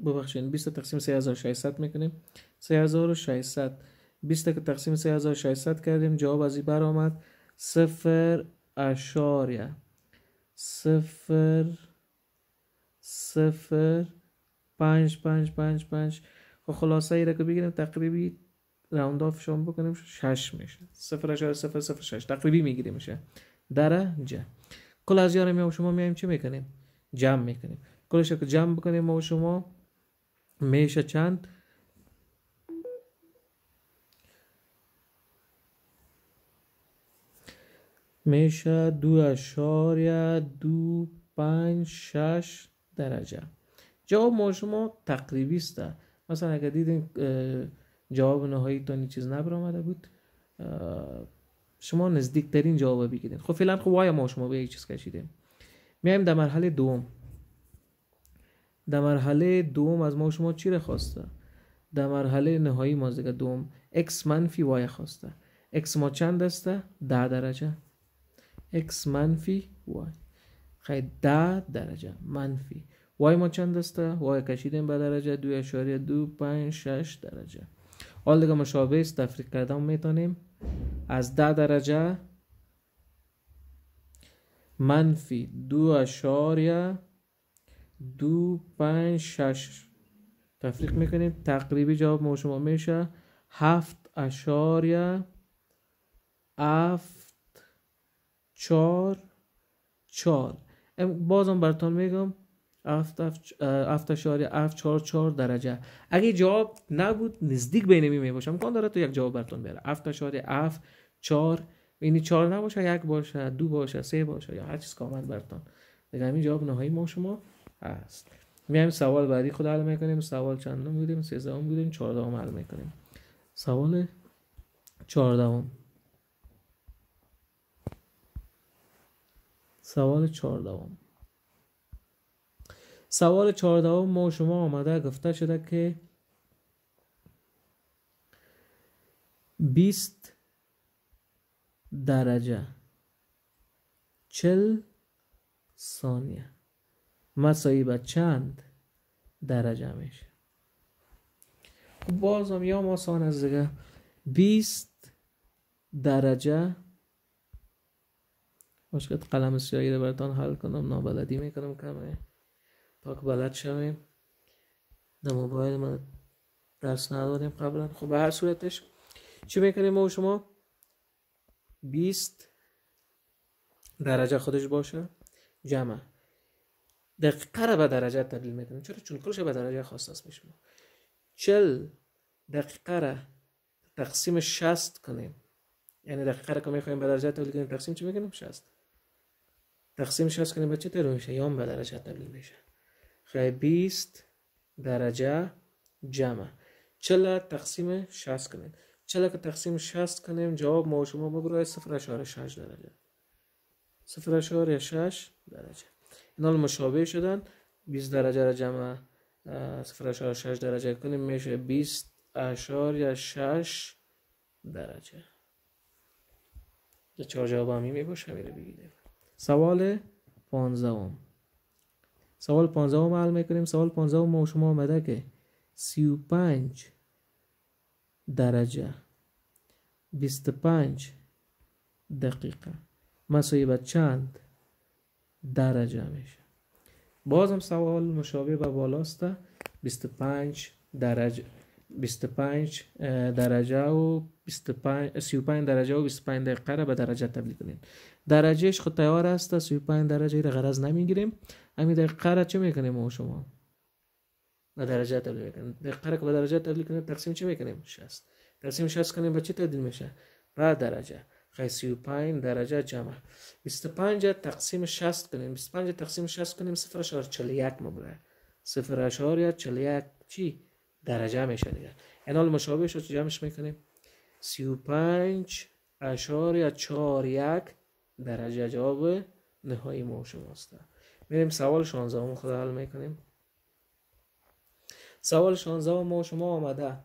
Speaker 1: 20 تقسیم 3600 میکنیم. 3600 20 که تقسیم 3600 کردیم جواب از این بر آمد 0.0555. خب خلاصه ای را که بگیریم تقریبی راوند آف شما بکنیم 6 میشه. 0.006 تقریبی میگیریم میشه درجه. کل از یارم ما و شما میایم چی میکنیم؟ جمع میکنیم. کلش که جمع بکنیم ما و شما میشه چند؟ میشه 2.256 درجه. جواب ما شما تقریبی است. مثلا اگر دیدین جواب نهایی تا چیز نبرآمده بود شما نزدیک ترین جواب بگیرید. خب فعلا خب وای ما شما به یک چیز کشیدیم. میایم در مرحله دوم. در مرحله دوم از ما شما چی را خواسته؟ در مرحله نهایی ما دیگه دوم x منفی y خواسته. x ما چند است؟ 10 درجه. x منفی y خیلی 10 درجه منفی y ما چند است؟ y کشیدیم به درجه 2.256 درجه. حال دیگه مشابه است تفریق کردن میتونیم از 10 درجه منفی 2.256 تفریق میکنیم. تقریبی جواب ما شما میشه 7.744. بازم براتون میگم 7.744 درجه. اگه جواب نبود نزدیک به اینمی میباشه. امکان داره تو یک جواب براتون بیاره 7.744. اینی 4 نباشه، 1 باشه، 2 باشه، 3 باشه یا هر چیز که آمد براتون دیگه. همین جواب نهایی ما شما هست. میایم سوال بعدی خود حل میکنیم. سوال چندم بودیم؟ 13 بودیم. 14 حل میکنیم. سوال 14. سوال 14 ما شما آمده گفته شده که 20 درجه 40 ثانیه مساوی به چند درجه میشه؟ خب بازم یا آسان است دیگه. 20 درجه، مشکل قلم سیاهی رو براتون حل کنم، نابلدی میکنم کمه تا که بلد شویم. در موبایل ما درس نداریم قبلا. خب به هر صورتش چی میکنیم ما و شما؟ 20 درجه خودش باشه جمع دقیقه را به درجه تبدیل میکنیم. چرا؟ چون کلش به درجه خاص میشه. 40 دقیقه را تقسیم 60 کنیم، یعنی دقیقه را که میخوایم به درجه تبدیل کنیم تقسیم چی میکنیم؟ 60. تقسیم 60 کنیم به چه طور میشه؟ یا به درجه تبدیل میشه. خیلی 20 درجه جمع 40 تقسیم 60 کنیم. 40 که تقسیم 60 کنیم جواب ما و شما بگروه 0.6 درجه. 0.6 درجه. اینا مشابه شدن. 20 درجه را جمع 0.6 درجه کنیم میشه 20.6 درجه. چهار جواب همی میباشه میره بگیده. سوال 15. سوال 15 حل میکنیم. سوال 15 ما شما آمده که 35 درجه 25 دقیقه مساوی به چند درجه میشه؟ بازم سوال مشابه به بالاست. 25 درجه 25 درجه و 35 درجه و 25 دقیقه را به درجه تبدیل کنیم. درجهش خود تیار است. 35 درجه را غرض نمیگیریم. همین دقیقه را چه میکنیم ما شما؟ به درجه تبدیل میکنیم. دقیقه را که به درجه تبدیل کنیم تقسیم چه میکنیم؟ 60. تقسیم 60 کنیم به چه تبدیل میشه؟ به درجه. خیلی 35 درجه جمع 25 تقسیم 60 کنیم. 25 تقسیم 60 کنیم 0.41 مبره. 0.41 چی؟ درجه میشه دیگه. این حال مشابه شد جمعش میکنیم 35.41 درجه. جواب نهایی ما شماست. میریم سوال 16 خود حل میکنیم. سوال 16 ما شما آمده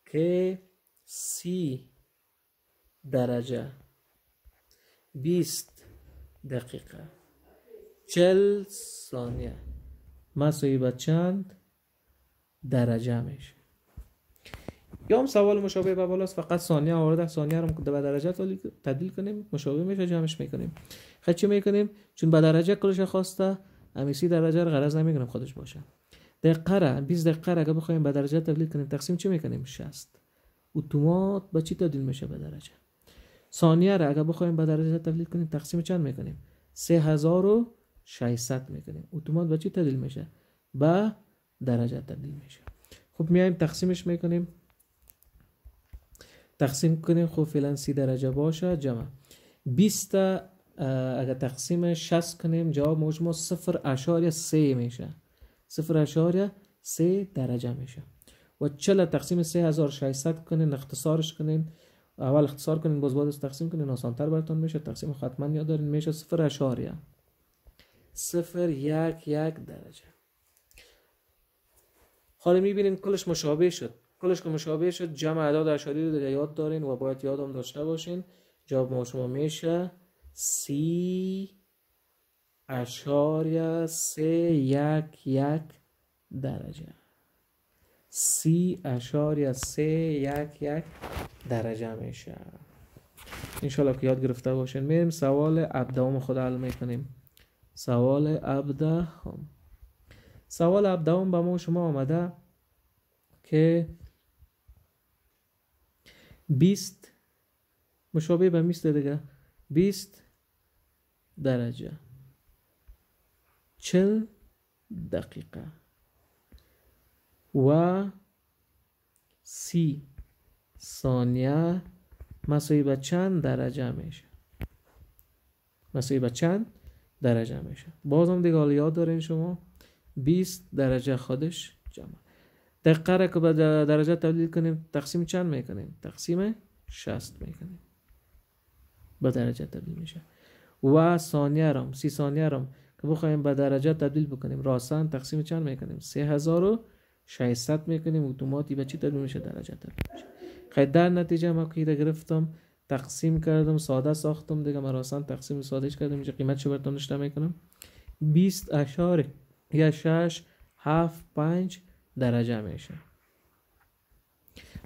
Speaker 1: که 30 درجه 20 دقیقه 40 ثانیه مساوی به چند درجه میشه؟ یا هم سوال مشابه به بالاست، فقط ثانیه آورده. ثانیه رو به درجه تبدیل کنیم مشابه میشه جمعش میکنیم. خیلی چی میکنیم؟ چون به درجه کلش خواسته همی 30 درجه رو غرض نمیکنیم خودش باشه. دقیقه را 20 دقیقه را اگه بخوایم به درجه تبدیل کنیم تقسیم چی میکنیم؟ 60. اتومات به چی تبدیل میشه؟ به درجه. ثانیه را اگه بخوایم به درجه تبدیل کنیم تقسیم چند میکنیم؟ 3600 میکنیم. اتومات به چی تبدیل میشه؟ به درجه تبدیل میشه. خب میایم تقسیمش میکنیم. تقسیم کنیم. خب فعلا 30 درجه باشه جمع 20 اگه تقسیم 60 کنیم جواب ما 0.3 میشه. 0.3 درجه میشه. و 40 تقسیم 3600 کنین اختصارش کنین. اول اختصار کنین باز بعدش تقسیم کنین آسان‌تر براتون میشه. تقسیم حتما یاد دارین میشه 0.011 درجه. حالا میبینین کلش مشابه شد. کلش که مشابه شد جمع اعداد اشاری رو دیگه یاد دارین و باید یادم داشته باشین. جواب ما شما میشه 30.311 درجه. 30.311 درجه میشه. انشالله که یاد گرفته باشین. میریم سوال 17 خود حل میکنیم. سوال 17. سوال 17 به ما شما آمده که 20 مشابه به 20 دیگه 20 درجه 40 دقیقه و 30 ثانیه مساوی به چند درجه میشه؟ مساوی به چند درجه میشه؟ بازم دیگه حالا یاد دارین شما 20 درجه خودش جمع دقیقه را که به درجه تبدیل کنیم تقسیم چند میکنیم؟ تقسیم 60 میکنیم به درجه تبدیل میشه. و ثانیه رم 30 ثانیه رم که بخوایم به درجه تبدیل بکنیم راستن تقسیم چند میکنیم؟ 3600 میکنیم. اتوماتی به چی تبدیل میشه؟ درجه تبدیل میشه. خیلی در نتیجه ما که گرفتم تقسیم کردم، ساده ساختم دیگه، مراسم تقسیم سادهش کردم. اینجا قیمتش براتون نشته میکنم 20.675 درجه میشه.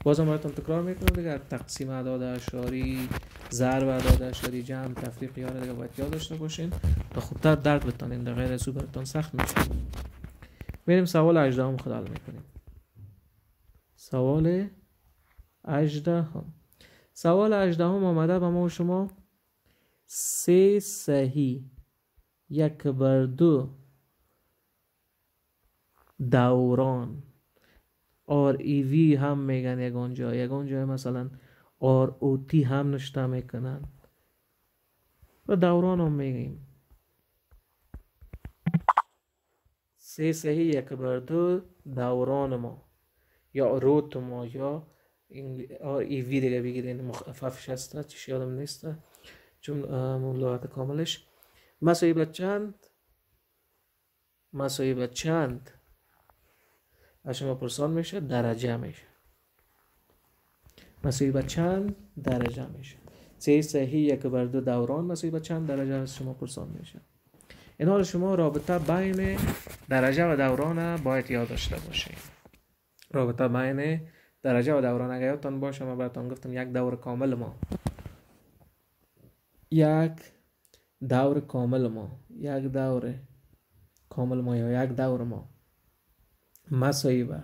Speaker 1: بازم براتون تکرار میکنم دیگه، تقسیم اعداد اعشاری، ضرب اعداد اعشاری، جمع، تفریق، اینا دیگه باید یاد داشته باشین تا خوبتر درک بتونین، در غیر از او براتون سخت میشه. میریم سوال 18 خود حل میکنیم. سوال 18 آمده به ما و شما 3 صحیح 1/2 دوران REV هم میگن یگان جای مثلا ROT هم نشته میکنن و دوران هم میگیم. 3 صحیح 1/2 دوران ما یا روت ما یا REV دیگه بگیرین، مخففش هسته چیش یادم نیسته چون لغت کاملش. مساوی به چند از شما پرسان میشه، درجه میشه. مساوی به چند درجه میشه. 3 صحیح 1/2 دوران مساوی به چند درجه از شما پرسان میشه. این حال شما رابطه بین درجه و دوران باید یاد داشته باشید. رابطه بین درجه و دوران اگر یادتان باشه من براتون گفتم یک دور کامل ما یا یک دور ما مساوی به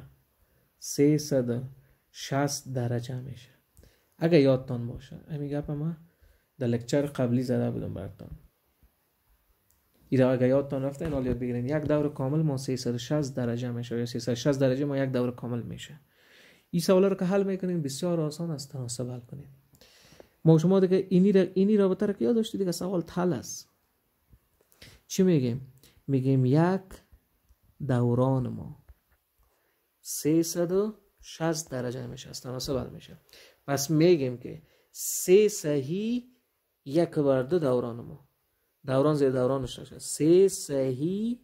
Speaker 1: 360 درجه میشه. اگر یادتان باشه همین گپ ما در لکچر قبلی زده بودم براتون. اینا اگر یادتان رفته این حال یاد بگیرین. یک دور کامل ما 360 درجه میشه یا 360 درجه ما یک دور کامل میشه. این سوالا رو که حل میکنین بسیار آسان است تناسب حل کنین. ما شما دیگه اینی رابطه رو که یاد داشتید دیگه سوال حل است. چی میگیم؟ میگیم یک دوران ما 360 درجه میشه، تناسب حل میشه. پس میگیم که 3 صحیح 1/2 دوران ما، دوران زیر دورانش شد 3 صحیح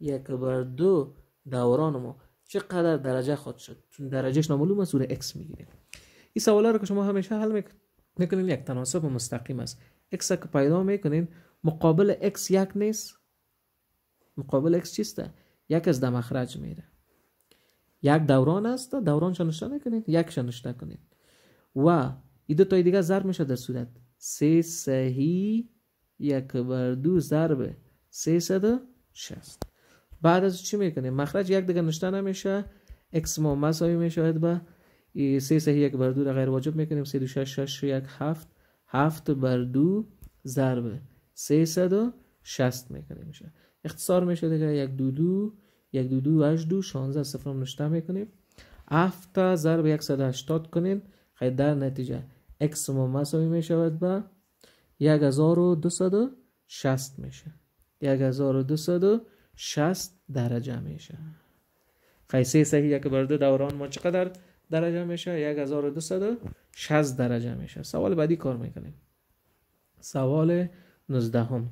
Speaker 1: 1/2 دوران ما چقدر درجه خود شد، چون درجهش نامعلومه سور x میگیریم. این سوالا رو که شما همیشه حل میکنین یک تناسب مستقیم است. x که پیدا میکنین مقابل x یک نیست، مقابل x چیسته؟ یک از دمخرج میره. یک دوران است، دوران شنشته میکنین، یک شنشته کنین و این دو تای دیگه ضرب میشه در صورت 3 صحیح 1/2 ضرب 360. بعد از چی میکنیم؟ مخرج یک دیگه نشته نمیشه، x ما مساوی میشه به 3 صحیح 1/2 را غیر واجب میکنیم 366 7/2 ضرب 360 میکنیم میشه. اختصار میشه دیگه 1 8 2 16 صفر نشته میکنیم 7 ضرب 180 کنین خیلی در نتیجه x ما مساوی میشه به 1260 میشه. 1260 درجه میشه. خیلی 3 صحیح 1/2 دوران ما چقدر درجه میشه؟ 1260 درجه میشه. سوال بعدی کار میکنیم. سوال 19.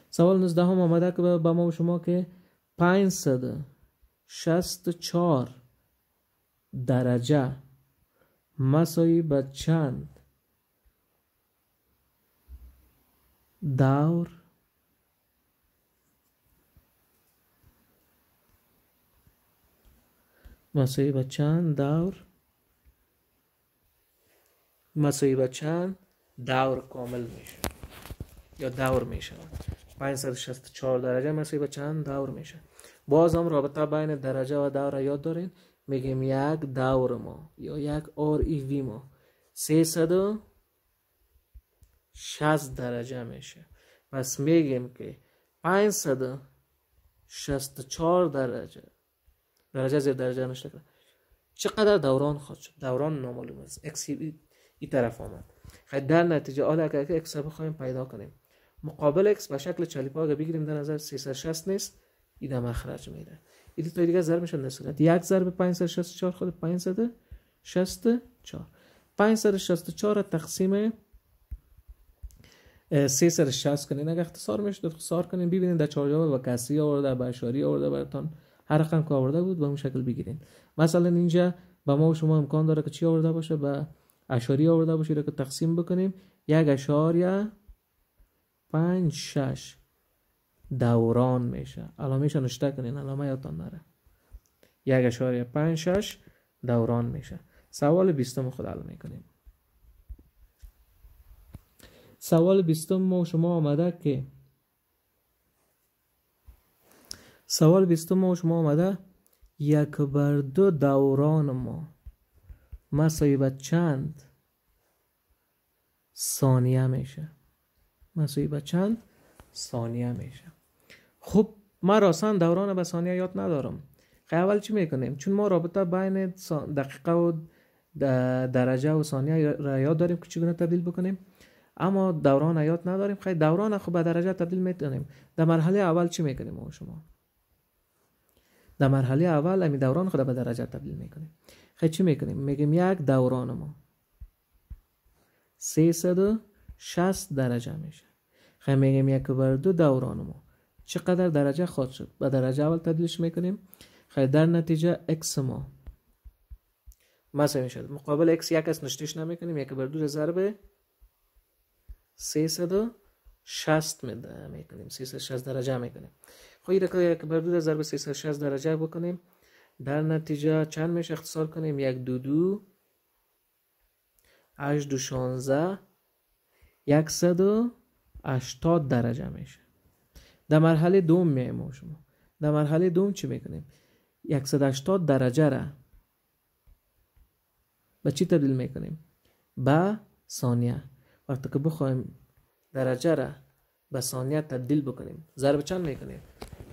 Speaker 1: سوال 19 آمده که با ما و شما که 564 درجه مساوی به چند دور مساوی به چند دور کامل میشه یا دور میشه. 564 درجه مساوی به چند دور میشه. باز هم رابطه بین درجه و دور یاد دارین. میگیم یک دور ما یا یک REV ما 360 درجه میشه. پس میگیم که 564 درجه زیر درجه نشته کرد چقدر دوران خواهد شد. دوران نامعلوم است، x این طرف آمد. خیلی در نتیجه اگر x رو بخوایم پیدا کنیم مقابل x به شکل چلیپا اگه بگیریم در نظر 360 نیست، این مخرج میده. این تا دیگه ضرب میشه در صورت یک ضرب 564 خود 564 تقسیم 360 کنین. اگه اختصار میشه اختصار کنین ببینید در چهارجانب و کسری آورده، به اشاری آورده، براتون هر رقم که آورده بود به اون شکل بگیرین. مثلا اینجا با ما و شما امکان داره که چی آورده باشه؟ به اشاری آورده باشه که تقسیم بکنیم 1.56 دوران میشه. علامه‌اش نشته کنین، علامه یادتان نره. 1.56 دوران میشه. سوال 20 خود حل میکنیم. سوال 20 ما و شما آمده که سوال 20 ما و شما آمده 1/2 دوران ما مساوی به چند ثانیه میشه؟ مساوی به چند ثانیه میشه؟ خب ما راستن دوران به ثانیه یاد ندارم. اول چی میکنیم؟ چون ما رابطه بین دقیقه و درجه و ثانیه را یاد داریم که چگونه تبدیل بکنیم، اما دوران یاد نداریم. خیلی دوران خب به درجه تبدیل میتونیم. در مرحله اول چی میکنیم ما شما؟ در مرحله اول همین دوران خود به درجه تبدیل میکنیم. خیلی چی میکنیم؟ میگیم یک دوران ما 360 درجه میشه. خیلی میگیم 1/2 دوران ما چقدر درجه خواهد شد؟ به درجه اول تبدیلش میکنیم. خیلی در نتیجه x ما مساوی میشه مقابل x یک از نشتیش نمیکنیم، 1/2 ضرب 360 میکنیم، 360 درجه میکنیم. خب این که 1/2 ضرب 360 درجه بکنیم، در نتیجه چند میشه؟ اختصار کنیم 1 2 16 180 درجه میشه. در مرحله دوم میایم شما. در مرحله دوم چی میکنیم؟ 180 درجه را به چی تبدیل میکنیم؟ به ثانیه. وقتی که بخوایم درجه را به ثانیه تبدیل بکنیم، ضرب چند میکنیم؟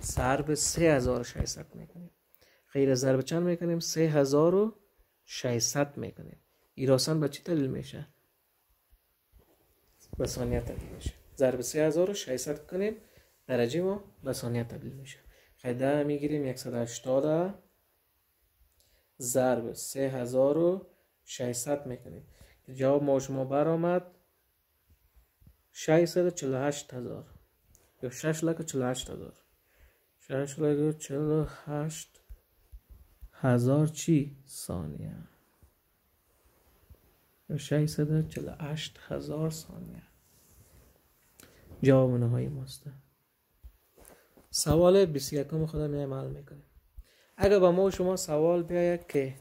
Speaker 1: ضرب 3600 میکنیم. غیر ضرب چند میکنیم؟ 3600 میکنیم. این راستن به چی تبدیل میشه؟ به ثانیه تبدیل میشه. ضرب 3600 کنیم، درجه ما به ثانیه تبدیل میشه. خیلی میگیریم 180 ضرب 3600 میکنیم. جواب ما شما برآمد 648,000 یا 6,48,000. 6,48,000 چی؟ ثانیه. 648,000 ثانیه. جواب نهایی ماست. سوال 21 خودم میایم حل میکنیم. اگر با ما و شما سوال بیاید که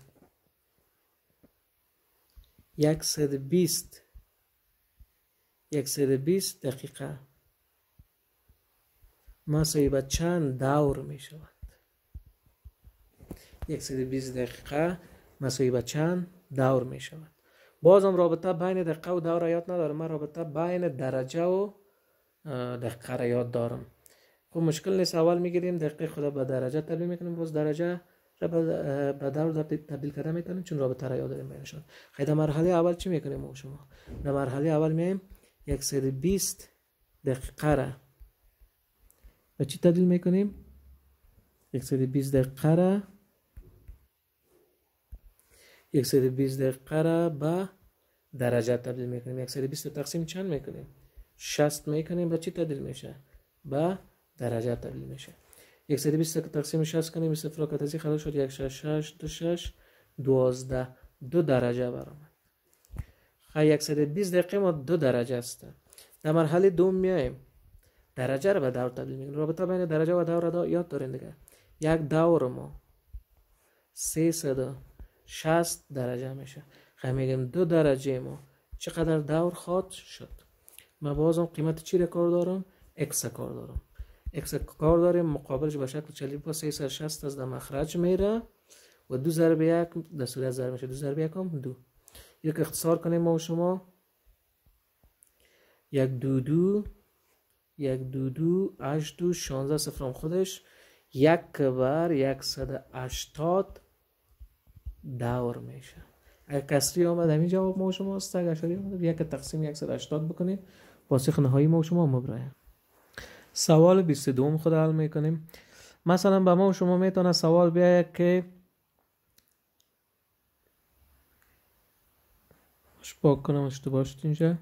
Speaker 1: 120 دقیقه مساوی به چند دور می شود؟ 120 دقیقه مساوی به چند دور می شود؟ بازم رابطه بین دقیقه و دور یاد ندارم. من رابطه بین درجه و دقیقه را یاد دارم. خب مشکل نیست، اول میگیریم دقیقه خدا به درجه تبدیل میکنیم، باز درجه را به دور تبدیل کرده میکنیم چون رابطه را یاد داریم بینشون. خیلی در مرحله اول چی میکنیم ما شما؟ در مرحله اول میایم 120 دقیقه را به چی تبدیل میکنیم؟ 120 دقیقه را به درجه تبدیل میکنیم. 120 تقسیم چند میکنیم؟ 60 میکنیم. به چی تبدیل میشه؟ به درجه تبدیل میشه. 120 تقسیم 60 کنیم، صفر را کتازی خلاص شد 166 12 2 درجه برآمد. خیلی 120 دقیقه ما 2 درجه است. در مرحله دوم میایم درجه را به دور تبدیل میکنیم. رابطه بین درجه و دور را یاد دارین دیگه. یک دور ما 360 درجه میشه. خیلی میگیم 2 درجه ما چقدر دور خواهد شد؟ ما بازم قیمت چی را کار دارم؟ x کار دارم. x کار داریم، مقابلش به شکل چلیپا با 360 از در مخرج میره و 2 ضرب 1 در صورت ضرب میشه. 2 ضرب 1 هم 2. یک اختصار کنیم ما و شما 1 2 8 2 16 صفرام خودش 1/180 دور میشه. اگر کسری آمد همین جواب ما و شما است. اگر اشاری آمد 1 تقسیم 180 بکنیم، پاسخ نهایی ما و شما مبرای. سوال 22 خود حل میکنیم. مثلا به ما و شما میتونه سوال بیاید که پاک کنم اشتباه شد اینجا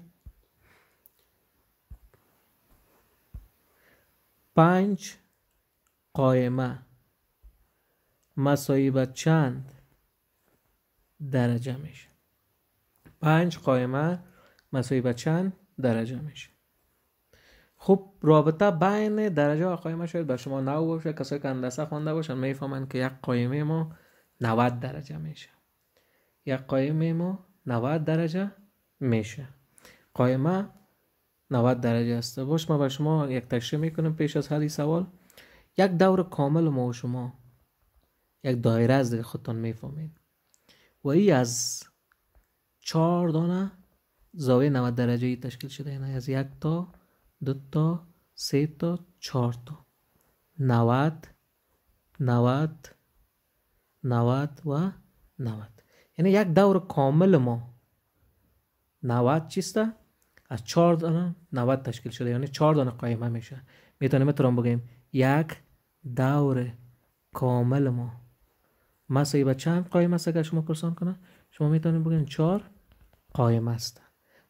Speaker 1: 5 قائمه مساوی به چند درجه میشه. 5 قائمه مساوی به چند درجه میشه. خب رابطه بین درجه و قائمه شاید بر شما نو باشه. کسایی که هندسه خوانده باشن میفهمن که یک قائمه ما 90 درجه میشه. یک قائمه ما 90 درجه میشه. قائمه 90 درجه است. باش ما بر شما یک تشریح میکنم پیش از حل سوال. یک دور کامل ما و شما یک دایره از دیگه خودتان میفهمید و ای از 4 دانه زاویه 90 درجه ای تشکیل شده. یعنی از 1 تا 2 تا 3 تا 4 تا 90 90 90 و 90. یعنی یک دور کامل ما 90 چیسته؟ از 4 دانه 90 تشکیل شده. یعنی 4 دانه قائمه میشه. میتونیم اترام بگیم یک دور کامل ما مساوی به چند قائمه است؟ اگر شما پرسان کنه شما میتونید بگین 4 قائمه است.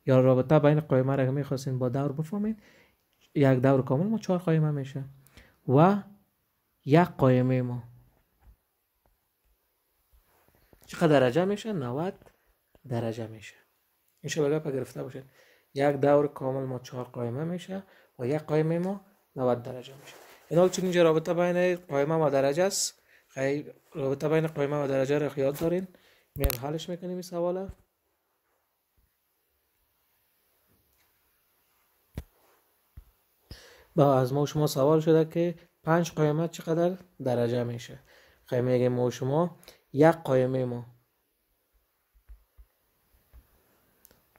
Speaker 1: یا رابطه بین قائمه را میخواستین با دور بفهمید، یک دور کامل ما 4 قائمه میشه و یک قائمه ما چقدر درجه میشه؟ 90 درجه میشه. این شبکه پا گرفته باشید. یک دور کامل ما 4 قائمه میشه و یک قائمه ما 90 درجه میشه. این حال چون اینجا رابطه بین قائمه و درجه است، خیلی رابطه بین قائمه و درجه را یاد دارین. میایم حلش میکنیم این سواله. با از ما شما سوال شده که 5 قائمه چقدر درجه میشه. خیلی میگیم ما شما یک قائمه ما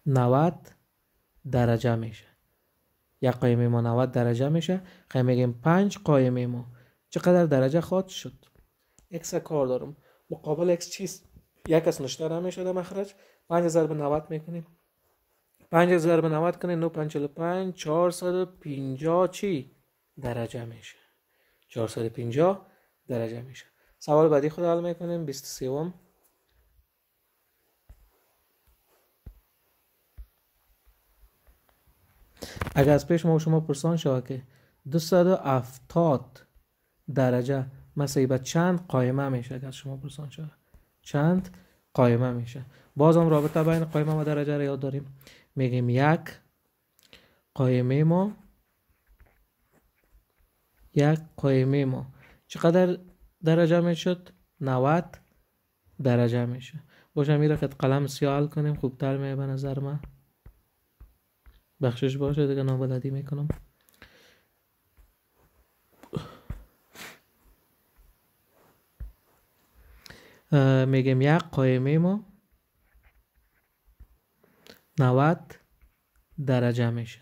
Speaker 1: 90 درجه میشه. یک قائمه ما 90 درجه میشه. خیلی میگیم 5 قائمه ما چقدر درجه خواهد شد. x کار دارم. مقابل x چیست؟ یک از نشته را میشه در مخرج. 5 ضرب 90 میکنیم. 5 ضرب 90 کنیم 9 5 45 450 چی؟ درجه میشه. 450 درجه میشه. سوال بعدی خود حل میکنیم. 23م. اگر از پیش ما شما پرسان شود که 270 درجه مساوی به چند قائمه میشه، اگر شما پرسان شود چند قائمه میشه، باز هم رابطه بین قائمه و درجه را یاد داریم. میگیم یک قائمه ما چقدر درجه میشد؟ 90 درجه میشه. باشه میره که قلم سیاه حل کنیم خوبتر میه به نظر من. بخشش باشه دیگه نابلدی میکنم. میگیم یک قائمه ما 90 درجه میشه.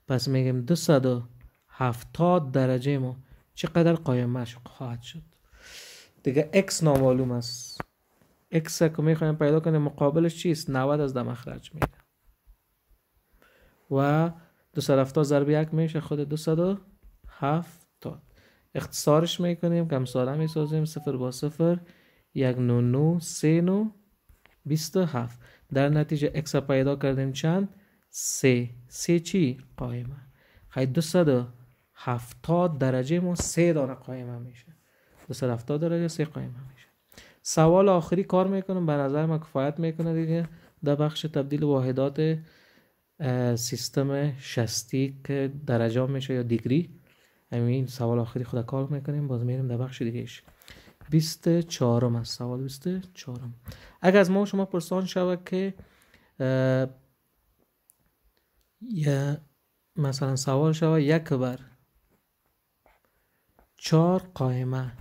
Speaker 1: پس میگیم 270 درجه ما چقدر قائمه خواهد شد. دیگه x نامعلوم است. x که میخوایم پیدا کنیم مقابلش چیست؟ 90 از در مخرج میره و 270 ضرب 1 میشه خود 270. اختصارش میکنیم، کم ساله میسازیم. 0 با 0 1 9 9 3 9 27. در نتیجه x پیدا کردیم چند؟ 3 چی؟ قائمه. خیلی 270 درجه ما 3 دانه قائمه میشه. 270 درجه 3 قائمه میشه. سوال آخری کار میکنم، به نظر من کفایت میکنه دیگه در بخش تبدیل واحدات سیستم شستی که درجه میشه یا دیگری. همین سوال آخری خود کار میکنیم، باز میریم در بخش دیگهش. 24م است. سوال 24م. اگر از ما شما پرسان شود که مثلا سوال شود 1 بر 4 قائمه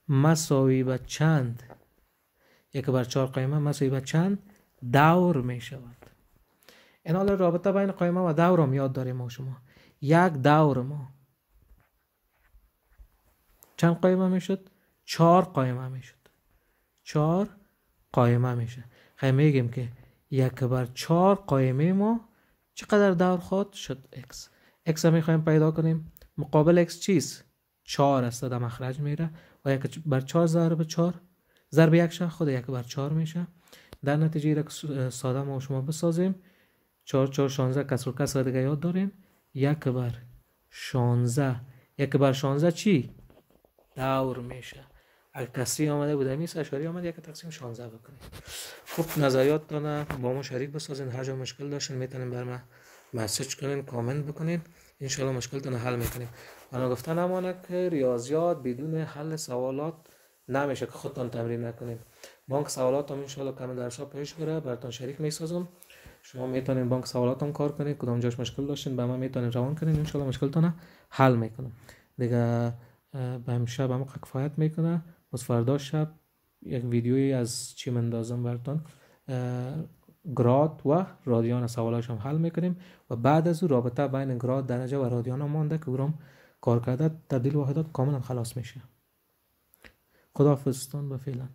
Speaker 1: مساوی به چند؟ 1 بر 4 قائمه مساوی به چند دور می شود؟ این حال رابطه بین قائمه و دور هم یاد داریم ما شما. یک دور ما چند قائمه می شد؟ 4 قائمه می شد. 4 قائمه میشه. خیلی میگیم که 1 بر 4 قائمه ما چقدر دور خواهد شد؟ x میخوایم پیدا کنیم. مقابل x چیست؟ 4 است، در مخرج میره و 1 بر 4 ضرب 4 ضرب 1 شه خود 1 بر 4 میشه. در نتیجه را ساده ما شما بسازیم. 4 4 16 کسر و کسر دیگه یاد دارین. 1 بر 16 1 بر 16 چی؟ دور میشه اگه کسری آمده بود 20 اشاری آمد یک تقسیم 16 بکنید. خب نظریاتتان با ما شریک بسازین. هر جا مشکل داشتین میتونین بر ما مسیج کنین، کامنت بکنین، انشالله مشکلتون حل میکنیم. انا گفتن نمانه که ریاضیات بدون حل سوالات نمیشه که خودتان تمرین نکنین. بانک سوالات هم انشالله کم درس ها پیش بره براتون شریک میسازم. شما میتونین بانک سوالات هم کار کنین، کدام جاش مشکل داشتین به ما میتونین روان کنین، انشالله مشکلتون حل میکنم. دیگه به امشب هم کفایت میکنه. باز فردا شب یک ویدیویی از چی مندازم براتون، گراد و رادیان سوالاشم حل میکنیم و بعد از او رابطه بین گراد درجه و رادیان هم مانده که اونم کار کرده تبدیل واحدات کاملا خلاص میشه. خداحافظتان و فعلا.